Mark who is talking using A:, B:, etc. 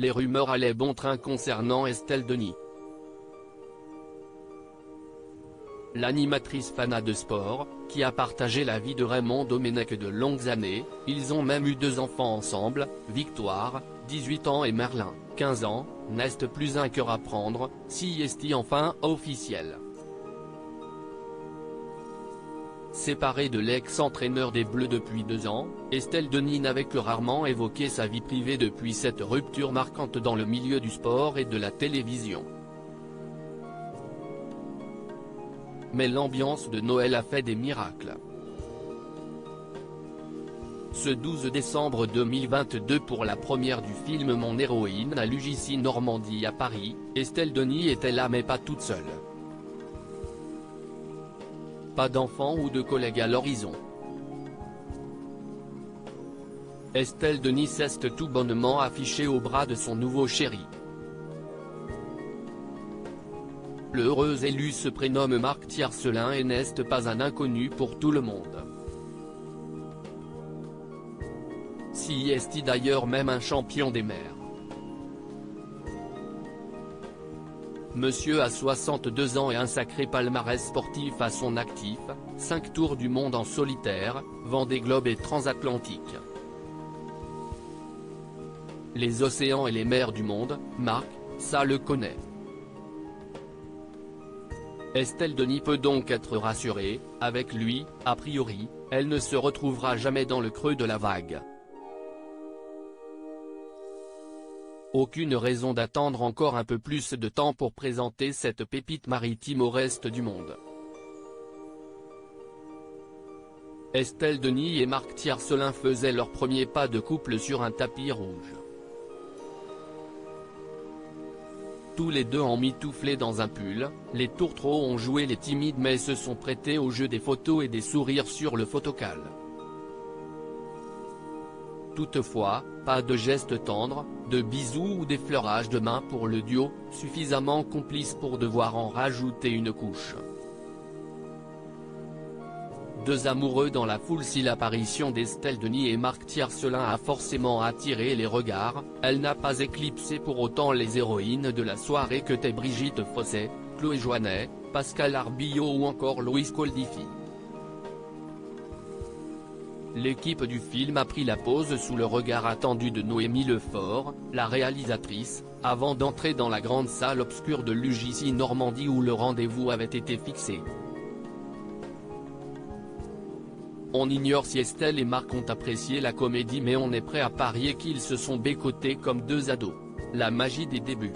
A: les rumeurs allaient bon train concernant Estelle Denis. L'animatrice fanat de sport, qui a partagé la vie de Raymond Domenech de longues années, ils ont même eu 2 enfants ensemble, Victoire, 18 ans et Merlin, 15 ans, n'est plus un cœur à prendre, si est enfin officiel. Séparée de l'ex-entraîneur des Bleus depuis 2 ans, Estelle Denis n'avait que rarement évoqué sa vie privée depuis cette rupture marquante dans le milieu du sport et de la télévision. Mais l'ambiance de Noël a fait des miracles. Ce 12 décembre 2022 pour la première du film Mon héroïne à l'UGC Normandie à Paris, Estelle Denis était là mais pas toute seule. Pas d'enfants ou de collègues à l'horizon. Estelle Denis s'est tout bonnement affichée au bras de son nouveau chéri. Le heureux élu se prénomme Marc Tiercelin et n'est pas un inconnu pour tout le monde. Si est d'ailleurs même un champion des mers. Monsieur a 62 ans et un sacré palmarès sportif à son actif, 5 tours du monde en solitaire, Vendée Globe et transatlantique. Les océans et les mers du monde, Marc, ça le connaît. Estelle Denis peut donc être rassurée, avec lui, a priori, elle ne se retrouvera jamais dans le creux de la vague. Aucune raison d'attendre encore un peu plus de temps pour présenter cette pépite maritime au reste du monde. Estelle Denis et Marc Tiercelin faisaient leur premier pas de couple sur un tapis rouge. Tous les deux emmitouflés dans un pull, les tourtereaux ont joué les timides mais se sont prêtés au jeu des photos et des sourires sur le photocal. Toutefois, pas de gestes tendres, de bisous ou d'effleurage de main pour le duo, suffisamment complice pour devoir en rajouter une couche. 2 amoureux dans la foule. Si l'apparition d'Estelle Denis et Marc Tiercelin a forcément attiré les regards, elle n'a pas éclipsé pour autant les héroïnes de la soirée que étaient Brigitte Fossey, Chloé Joannet, Pascal Arbillot ou encore Louise Coldifi. L'équipe du film a pris la pause sous le regard attendu de Noémie Lefort, la réalisatrice, avant d'entrer dans la grande salle obscure de l'UGC Normandie où le rendez-vous avait été fixé. On ignore si Estelle et Marc ont apprécié la comédie mais on est prêt à parier qu'ils se sont bécotés comme 2 ados. La magie des débuts.